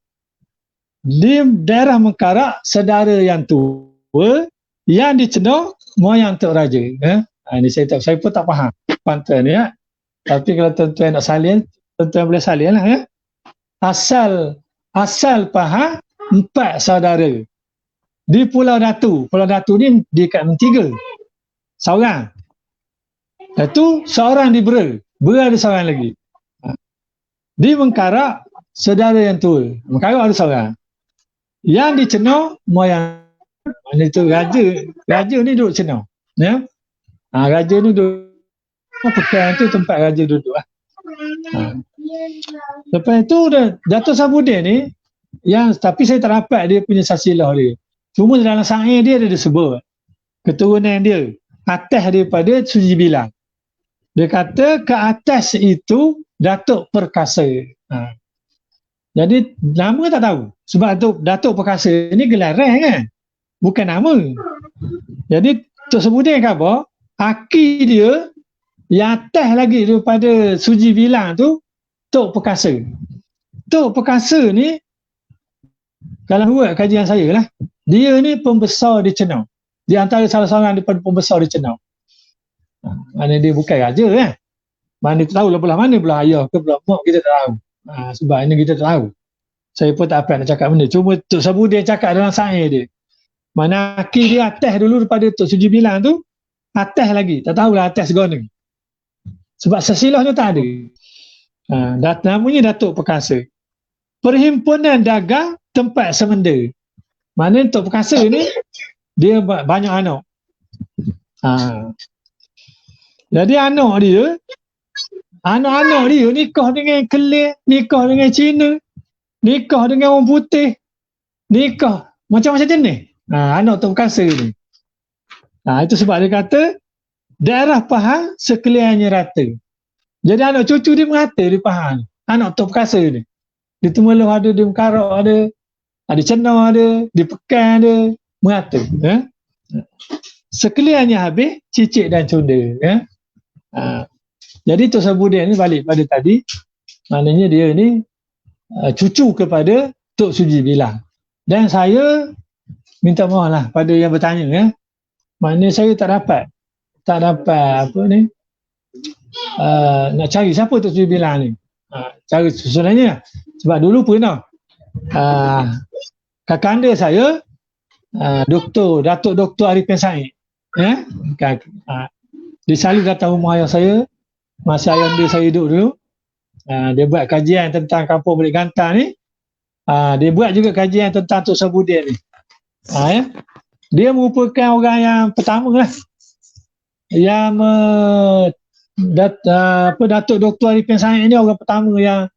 Di daerah Mengkarak saudara yang tua, yang di Cenor moyang Tok Raja. Ini saya pun tak faham pantun ni ya. Tapi kalau tuan-tuan nak salin, tuan-tuan boleh salin lah ya. Asal faham 4 saudara. Di Pulau Datu ni di kat Mentiga. Seorang. Itu seorang dibera. Bera ada seorang lagi. Di Mengkarak saudara yang tua. Mengkarak ada seorang. Yang di Cenor moyang. Mana itu raja ni duduk Cenor. Ya. Raja ni duduk pekan tu tempat raja duduk lah. Lepas tu Datuk Sabudin ni tapi saya tak dapat dia punya silsilah dia. Cuma dalam syair dia ada disebut keturunan dia atas daripada Suji Bilang. Dia kata ke atas itu Datuk Perkasa. Jadi nama tak tahu. Sebab Datuk Perkasa ni gelaran kan. Bukan nama. Jadi Tok Sabudin kata apa? Aki dia yang atas lagi daripada Suji Bilang tu Tok Perkasa. Tok Perkasa ni kalau buat kajian saya lah, dia ni pembesar di Cenor. Di antara salah seorang daripada pembesar di Cenor. Mana dia bukan raja kan. Mana kita tahu lah belah mana, belah ayah ke belah mak kita tak tahu. Sebab ini kita tak tahu. Saya pun tak apa nak cakap benda. Cuma Tok Sabudin cakap dalam syair dia. Mana aki dia atas dulu daripada Tok Suji Bilang tu, atas lagi. Tak tahulah atas segala. Sebab silsilahnya tak ada. Namanya Datuk Perkasa. Perhimpunan Dagang Tempat Semenda. Mana Tok Perkasa ni dia banyak anak. Jadi anak dia nikah dengan Kelir, nikah dengan Cina, nikah dengan orang putih, nikah macam-macam jenis. Anak Tok Perkasa ni. Itu sebab dia kata daerah Pahang sekaliannya rata. Jadi anak cucu dia merata di Pahang. Anak Tok Perkasa ni. Di Temeloh ada, di Mengkarak ada Cenor ada, di Pekan ada, merata. Sekaliannya habis, cicit dan cunda. Jadi Tok Sabudin ni balik pada tadi, maknanya dia ni cucu kepada Tok Suji Bilang. Dan saya minta maaf lah pada yang bertanya ya. Maknanya saya tak dapat apa ni, nak cari siapa Tok Suji Bilang ni. Cara susunannya sebab dulu pernah kakanda saya Datuk Dr. Arifin Said dia selalu datang rumah ayah saya masa ayah saya hidup dulu. Dia buat kajian tentang kampung Balik Gantar ni. Dia buat juga kajian tentang Tok Sabudin ni. Dia merupakan orang yang pertama lah yang Datuk Dr. Arifin Said ni orang pertama yang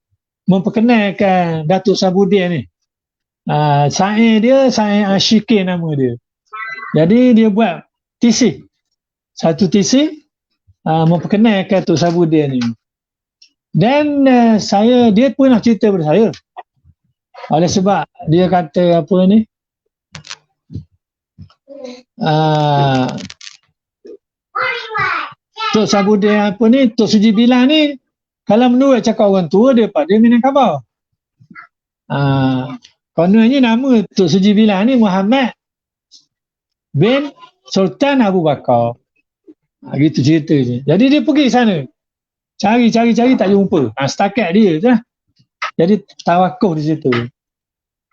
memperkenalkan Datuk Sabudin ni. Said Ashikin nama dia. Jadi dia buat tesis. Satu tesis memperkenalkan Datuk Sabudin ni. Dan dia pernah cerita pada saya. Oleh sebab dia kata apa ni? Tok Sabudin apa ni, Tok Suji Bilang ni kalau menurut cakap orang tua daripada Minangkabau. Kononnya nama Tok Suji Bilang ni Muhammad bin Sultan Abu Bakar. Gitu ceritanya. Jadi dia pergi sana. Cari tak jumpa. Setakat dia tu lah. Jadi tawakuh di situ.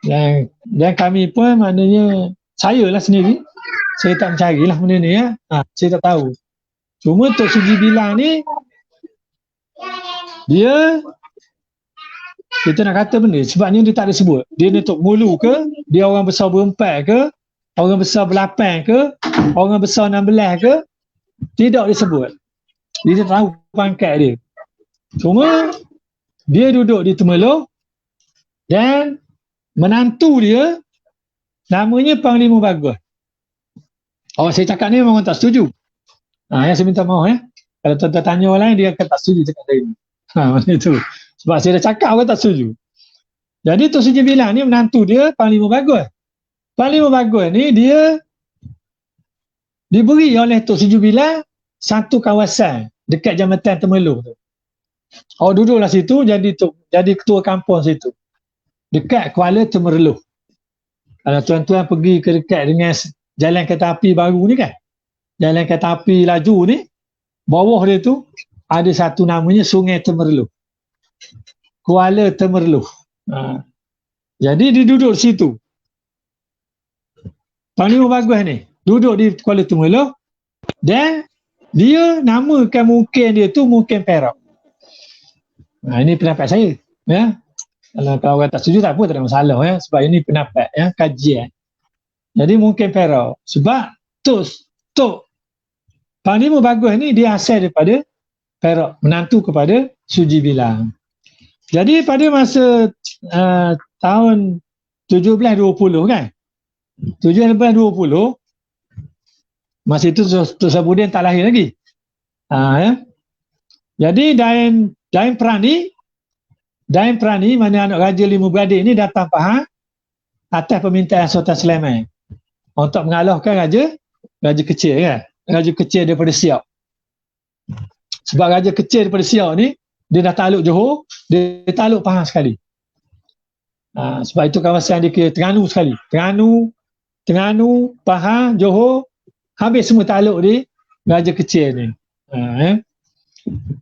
Dan kami pun maknanya saya lah sendiri. Saya tak mencarilah benda ni ya. Saya tak tahu. Cuma Tok Suji Bilang ni kita nak kata benda sebabnya dia tak ada sebut. Dia ni Tok Mulu ke, dia orang besar berempat ke, orang besar berlapan ke, orang besar 16 ke, tidak disebut. Dia tahu pangkat dia. Cuma dia duduk di Temeloh dan menantu dia namanya Panglima Bagus. Saya cakap ni memang tak setuju. Yang saya minta maaf ya. Kalau tuan-tuan tanya orang lain dia akan tak setuju cakap saya ni. Macam itu. Sebab saya dah cakap orang tak setuju. Jadi Tok Suji Bilang ni menantu dia Panglima Bagus. Panglima Bagus ni dia diberi oleh Tok Suji Bilang satu kawasan dekat Jambatan Temerloh tu. Duduklah situ jadi ketua kampung situ. Dekat Kuala Temerloh. Kalau tuan-tuan pergi ke dekat dengan jalan kereta api baru ni kan. Jalan kereta api laju ni, bawah dia tu ada satu namanya Sungai Temerloh. Kuala Temerloh. Jadi dia duduk di situ. Panglima Bagus ni duduk di Kuala Temerloh dan dia namakan mukim dia tu Mukim Perak. Ini pendapat saya. Ya. Kalau orang tak setuju tak apa, tak ada masalah. Ya. Sebab ini pendapat, ya, kajian. Jadi Mukim Perak. Sebab Tok Panglima Bagus ni dia asal daripada Perak, menantu kepada Suji Bilang. Jadi pada masa tahun 1720 kan, 1720, masa itu Tok Sabudin tak lahir lagi. Ya. Jadi Daim Prani mana anak raja 5 beradik ni datang Pahang atas permintaan Sultan Sulaiman untuk mengalahkan raja kecil kan. Raja kecil daripada Siak. Sebab raja kecil daripada Siak ni dia dah takluk Johor, dia takluk Pahang sekali. Sebab itu kawasan dia kira Terengganu sekali. Terengganu, Pahang, Johor, habis semua takluk di raja kecil ni.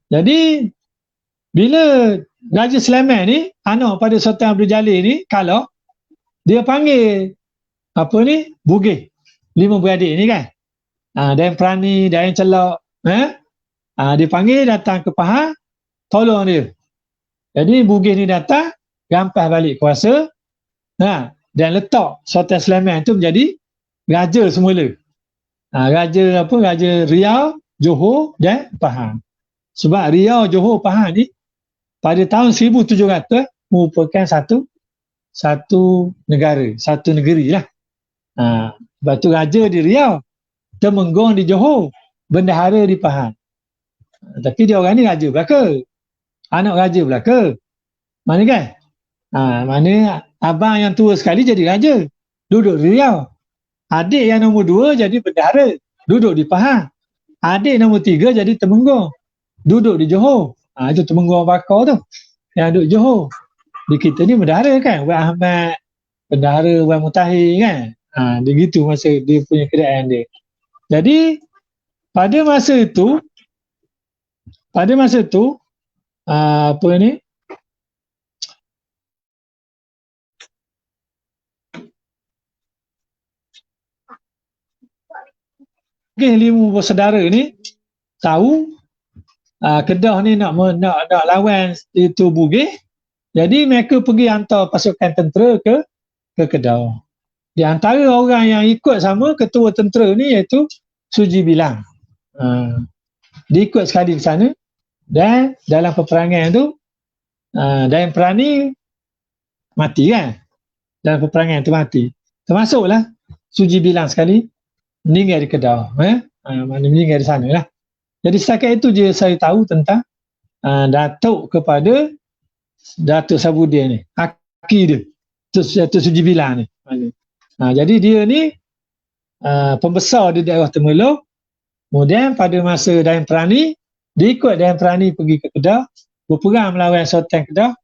Jadi bila Raja Sulaiman ni anak pada Sultan Abdul Jalil ni kalah, dia panggil Bugis 5 beradik ni kan. Daim Prani, Daim Celak, dia panggil datang ke Pahang, tolong dia. Jadi Bugis ni datang, rampas balik kuasa, dan letak Sultan Sulaiman tu menjadi raja semula. Raja Riau, Johor dan Pahang. Sebab Riau, Johor, Pahang ni pada tahun 1700 merupakan satu negara, satu negeri lah. Sebab tu raja di Riau, Temenggong di Johor, bendahara di Pahang. Tapi dia orang ni raja belaka. Anak raja belaka. Mana kan? Mana abang yang tua sekali jadi raja, duduk di Riau. Adik yang nombor 2 jadi bendahara, duduk di Pahang. Adik nombor 3 jadi Temenggong, duduk di Johor. Itu Temenggong bakar tu yang duduk Johor. Di kita ni bendahara kan, Wan Ahmad, bendahara Wan Mutahir kan. Dia gitu masa dia punya kerajaan dia. Jadi pada masa itu lima bersaudara ni tahu Kedah ni nak lawan itu Bugis. Jadi mereka pergi hantar pasukan tentera ke Kedah. Di antara orang yang ikut sama ketua tentera ni iaitu Suji Bilang. Dia ikut sekali ke sana dan dalam peperangan tu Daim Prani mati kan. Dalam peperangan tu mati. Termasuklah Suji Bilang sekali meninggal di Kedah. Mana meninggal di sana lah. Jadi setakat itu je saya tahu tentang Datuk kepada Datuk Sabudin ni. Aki dia. Datuk Suji Bilang ni. Jadi dia ni pembesar di daerah Temerloh. Kemudian pada masa Daim Prani, dia ikut Daim Prani pergi ke Kedah, berperang melawan Sultan Kedah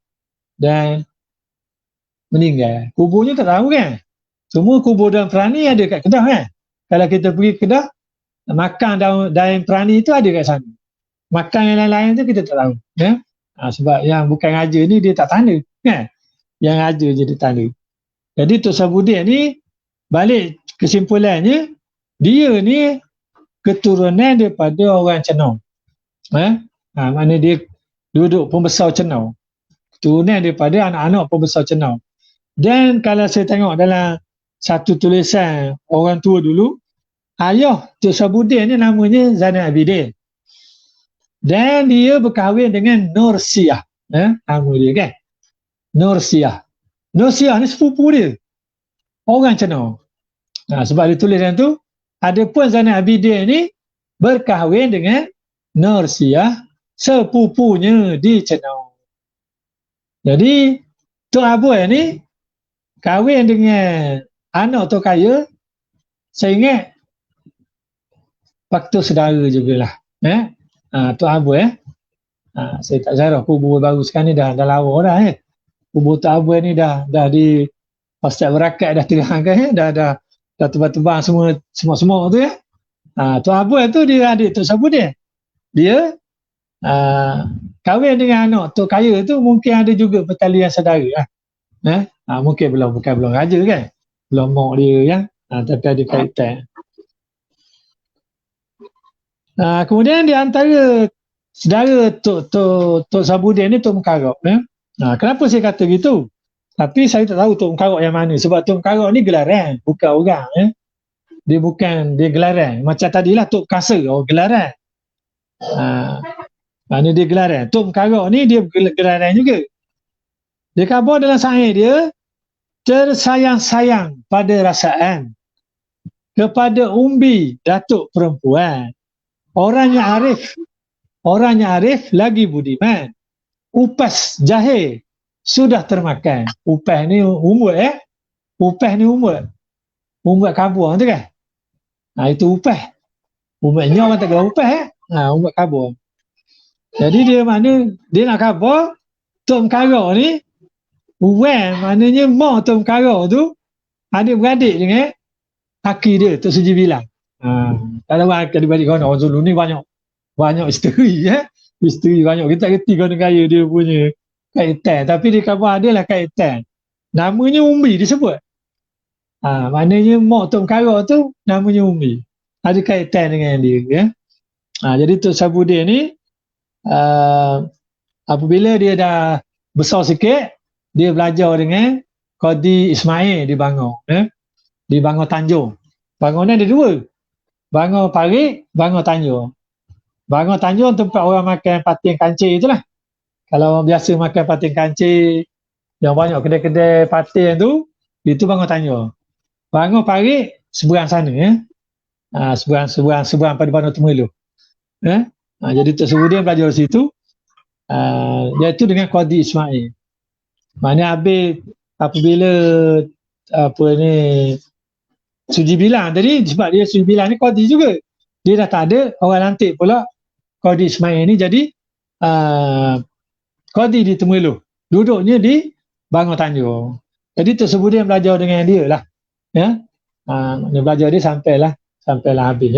dan meninggal. Kuburnya tak tahu kan. Semua kubur Daim Prani ada kat Kedah kan. Kalau kita pergi ke Kedah, makam Daim Prani itu ada kat sana. Makam yang lain-lain tu kita tak tahu. Ya? Sebab yang bukan raja ni dia tak tanda. Kan? Yang raja je dia tanda. Jadi Tok Sabudin ni balik kesimpulannya, dia ni keturunan daripada orang Cenau. Mana dia duduk pembesar Cenau. Keturunan daripada anak-anak pembesar Cenau. Dan kalau saya tengok dalam satu tulisan orang tua dulu, ayah Tok Sabudin ni namanya Zainal Abidin. Dan dia berkahwin dengan Nur Siyah. Nama dia kan? Nur Siyah. Nur Siyah ni sepupu dia. Orang Cenau. Sebab dia tulis dalam tu, adapun Zainal Abidin ni berkahwin dengan Nur Siyah, sepupunya di Cenau. Jadi Tok Aboi ni kahwin dengan anak Tok Kaya, saya ingat faktor saudara jugalah. Tok Aboi saya tak zarah kubur baru sekarang ni dah lawa dah kubur Tok Aboi ni dah di Ustaz Berakat dah terangkan dah tebang-tebang semua tu Tok Aboi tu dia adik Tok Sabudin. Dia kahwin dengan anak Tok Kaya tu mungkin ada juga pertalian saudara mungkin belum raja kan, belum mak dia tapi ada kaitan. Kemudian di antara saudara Tok Sabudin ni Tok Mukarrab. Kenapa saya kata gitu? Tapi saya tak tahu Tok Mukarrab yang mana, sebab Tok Mukarrab ni gelaran, bukan orang. Dia gelaran. Macam tadilah Tok Kasa, gelaran. Mana dia gelaran. Tok Mukarrab ni dia gelaran juga. Dia khabar dalam syair dia, tersayang-sayang pada rasaan, kepada umbi datuk perempuan, orangnya arif lagi budiman, upas jahil sudah termakan. Upas ni umut upas ni umut kabur tu kan. Itu upas. Umutnya orang tak kena upas umut kabur. Jadi dia nak khabar Tok Mukarrab ni maknanya mak Tok Mukarrab tu adik-beradik dengan kaki dia Tok Suji Bilang. Kalau adik-beradik kawan orang Zulu ni banyak isteri isteri banyak, kita tak kerti kawan kaya dia punya kaitan, tapi di khabar adalah kaitan, namanya Umbi disebut. Maknanya mak Tok Mukarrab tu namanya Umbi, ada kaitan dengan dia jadi Tok Sabudin ni apabila dia dah besar sikit, dia belajar dengan Qadi Ismail di Bangor di Bangor Tanjung. Bangor ni ada dua, Bangor Parit, Bangor Tanjung. Bangor Tanjung tempat orang makan patin kancing itulah. Kalau orang biasa makan patin kancing yang banyak kedai-kedai patin tu, itu Bangor Tanjung. Bangor Parit seberang sana seberang pada Bangor Temerloh. Jadi Tok Sabudin belajar di situ, iaitu dengan Qadi Ismail. Maknanya habis apabila Suji Bilang tadi, sebab dia Suji Bilang ni Qadi juga, dia dah tak ada, orang lantik pula Qadi Ismail ni jadi Qadi di Temerloh, duduknya di Bangor Tanjung. Jadi Tok Sabudin belajar dengan dia lah dia belajar dia sampailah habis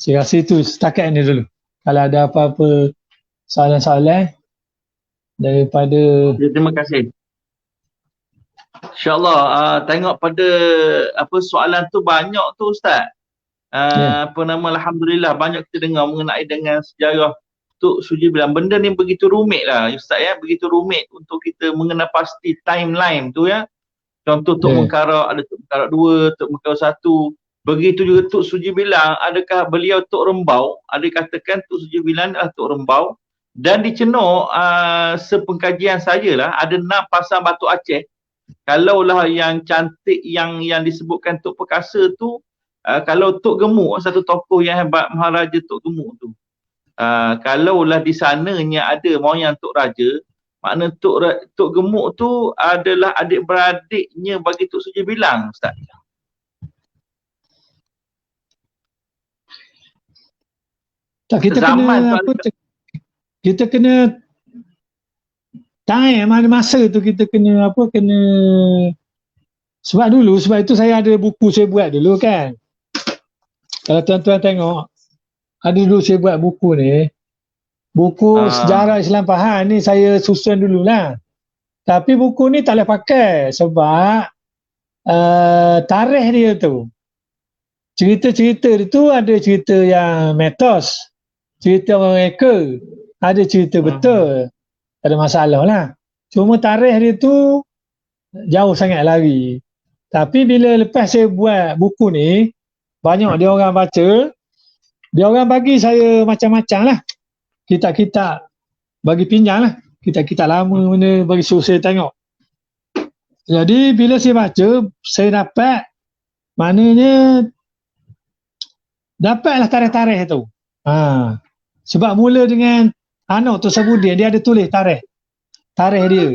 Saya rasa itu setakat ini dulu. Kalau ada apa-apa soalan-soalan daripada... Terima kasih. InsyaAllah tengok pada soalan tu banyak tu Ustaz. Alhamdulillah banyak kita dengar mengenai dengan sejarah Tok Suji Bilang. Benda ni begitu rumit lah Ustaz begitu rumit untuk kita mengenal pasti timeline tu Contoh Tok Mukarrab, ada Tok Mukarrab 2, Tok Mukarrab 1. Begitu juga Tok Suji Bilang, adakah beliau Tok Rembau? Ada dikatakan Tok Suji Bilang adalah Tok Rembau. Dan di Cenor, sepengkajian saya lah, ada 6 pasang batu Aceh. Kalaulah yang cantik yang disebutkan Tok Perkasa tu, kalau Tok Gemuk, satu tokoh yang hebat, Maharaja Tok Gemuk tu. Kalaulah di sananya ada moyang Tok Raja, makna Tok Gemuk tu adalah adik-beradiknya bagi Tok Suji Bilang, Ustaz. Tak, kita kena time, ada masa tu kita kena sebab itu saya ada buku saya buat dulu kan. Kalau tuan-tuan tengok, ada dulu saya buat buku ni, buku sejarah Islam Pahang ni saya susun dululah. Tapi buku ni tak boleh pakai sebab tarikh dia tu, cerita-cerita itu ada cerita yang mitos, cerita orang reka, ada cerita betul, ada masalah lah. Cuma tarikh dia tu jauh sangat lari. Tapi bila lepas saya buat buku ni, banyak dia orang baca, dia orang bagi saya macam-macam lah, kitab-kitab bagi pinjam lah, kitab-kitab lama mana bagi suruh saya tengok. Jadi bila saya baca, saya dapat, maknanya dapatlah tarikh-tarikh tu. Sebab mula dengan anak Tok Sabudin, dia ada tulis tarikh dia.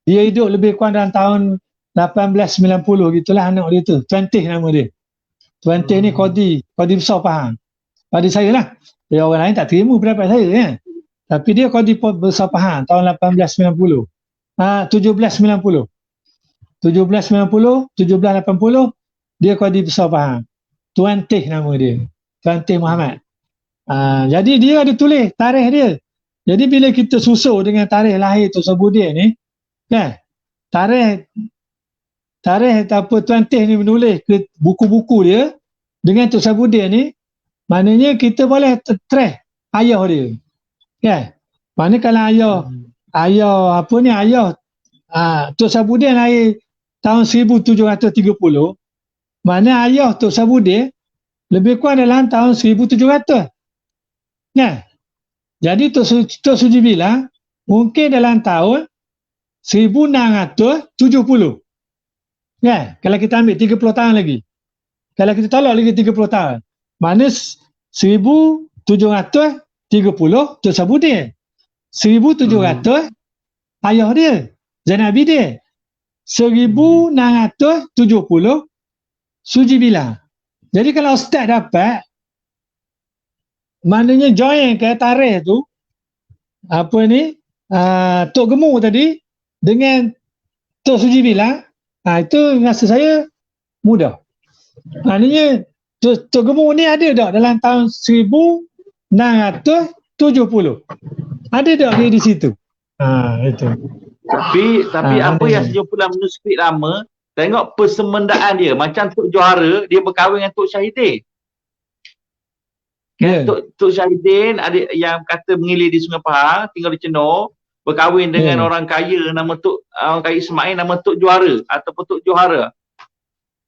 Dia hidup lebih kurang dalam tahun 1890 gitulah anak dia tu. 20 nama dia. 20 ni Qadi besar Pahang. Pada saya lah. Dia orang lain tak terima pendapat saya kan. Tapi dia Qadi besar Pahang tahun 1890. 1790. 1790, 1780 dia Qadi besar Pahang. Tuan Teh nama dia. Tuan Teh Muhammad. Jadi dia ada tulis tarikh dia. Jadi bila kita susul dengan tarikh lahir Tok Sabudin ni, kan? Tarikh apa Tuan Teh ni menulis ke buku-buku dia dengan Tok Sabudin ni, maknanya kita boleh trace ayah dia. Kan? Maknanya kalau ayah Tok Sabudin lahir tahun 1730, maknanya ayah Tok Sabudin lebih kurang dalam tahun 1700. Kan? Jadi Tok Suji bilang mungkin dalam tahun 1670. Kan? Kalau kita ambil 30 tahun lagi. Kalau kita tolak lagi 30 tahun. Mana 1730 Tok Sabudin. 1700 ayah dia, Zainal Abidin. 1670 Suji bilang. Jadi kalau ustaz dapat, maknanya join ke tarikh tu, Tok Gemu tadi dengan Tok Suji bilang, itu rasa saya mudah. Maknanya Tok Gemu ni ada tak dalam tahun 1670? Ada tak dia di situ? Itu. Tapi apa yang saya jumpa dalam manuskrip lama, tengok persemendaan dia macam Tok Johara dia berkahwin dengan Tok Syahidin. Kan Tok Syahidin ada yang kata mengilir di Sungai Pahang, tinggal di Cenor, berkahwin dengan orang kaya nama orang kaya Ismail nama Tok Johara ataupun Tok Johara.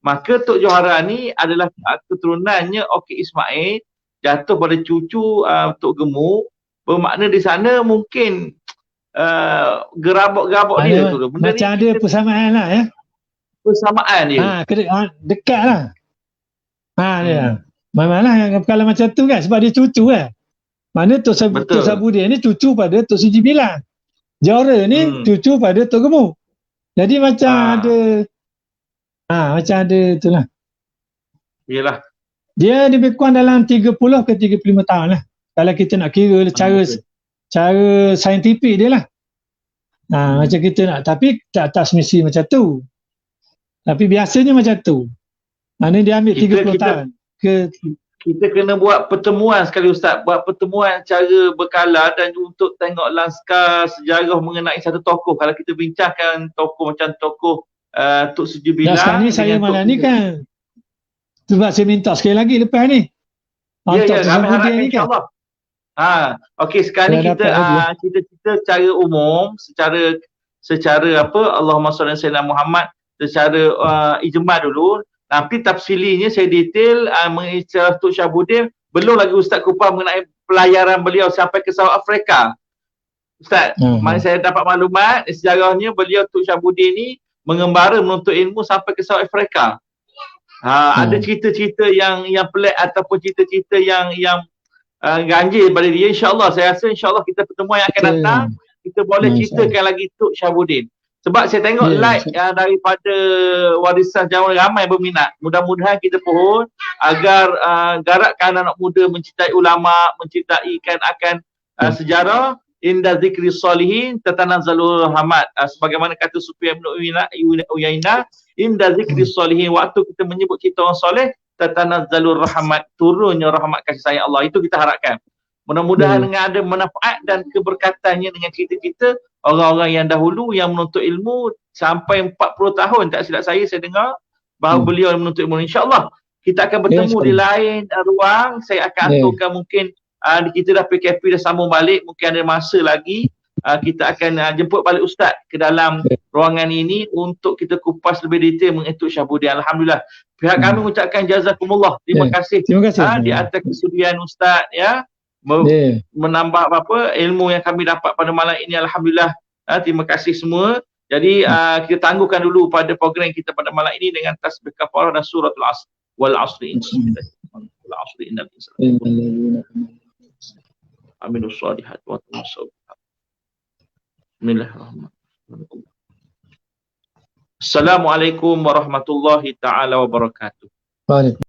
Maka Tok Johara ni adalah keturunannya Okey Ismail jatuh pada cucu Tok Gemuk, bermakna di sana mungkin gerabak-gerabak dia tu. Benda macam ada persamaan lah ya. Persamaan dia. Dekat lah. Dia. Memanglah kalau macam tu kan sebab dia cucu kan. Mana Tok Sabudin ni cucu pada Tok Suji bilang. Johara ni cucu pada Tok Gemuk. Jadi macam ada macam ada itulah. Yalah. Dia lebih kurang dalam 30 ke 35 tahun lah. Kalau kita nak kira cara saintifik dia lah. Macam kita nak. Tapi tak semesti macam tu. Tapi biasanya macam tu. Mana dia ambil 30 tahun. Kita kena buat pertemuan sekali Ustaz. Buat pertemuan cara berkala dan untuk tengok lanskar sejarah mengenai satu tokoh. Kalau kita bincangkan tokoh macam tokoh Tok Suji bilang. Sekarang ni saya malam ni kan. Sebab saya minta sekali lagi lepas ni. Ya, kami harapkan insyaAllah. Okey, sekarang ni kita secara umum, secara Allahumma salli ala sayyidina Muhammad, secara ijma' dulu. Tapi tafsilinya saya detail mengenai Tok Syahabudin. Belum lagi Ustaz kupas mengenai pelayaran beliau sampai ke South Africa. Ustaz, saya dapat maklumat sejarahnya beliau Tok Syahabudin ni mengembara menuntut ilmu sampai ke South Africa. Ada cerita-cerita yang pelik ataupun cerita-cerita yang ganjil pada dia. InsyaAllah, saya rasa insyaAllah kita pertemuan yang akan datang, kita boleh ceritakan lagi Tok Syahabudin. Sebab saya tengok daripada warisan jawab ramai berminat. Mudah-mudahan kita pohon agar garakkan anak muda mencintai ulama, mencintai akan sejarah. Inda zikri salihin tatanazzalur rahmat. Sebagaimana kata Sufyan bin Uyainah, inda zikri salihin, waktu kita menyebut kita orang soleh, tatanazzalur rahmat, turunnya rahmat kasih sayang Allah. Itu kita harapkan. Mudah-mudahan dengan ada manfaat dan keberkatannya dengan cerita-cerita orang-orang yang dahulu yang menuntut ilmu sampai 40 tahun tak silap saya dengar bahawa beliau menuntut ilmu. InsyaAllah kita akan bertemu di lain ruang. Saya akan aturkan mungkin kita dah PKP dah sambung balik, mungkin ada masa lagi kita akan jemput balik Ustaz ke dalam ruangan ini untuk kita kupas lebih detail mengenai Tok Syahabudin. Alhamdulillah. Pihak kami mengucapkan jazakumullah. Terima kasih. Di atas kesudian Ustaz menambah ilmu yang kami dapat pada malam ini. Alhamdulillah. Terima kasih semua. Jadi kita tangguhkan dulu pada program kita pada malam ini dengan tasbih kafarah dan suratul asr. Wal asri innal insana Aminus salihat wa tawasaw. Bismillahirrahmanirrahim. Assalamualaikum warahmatullahi taala wabarakatuh. Waalaikumsalam.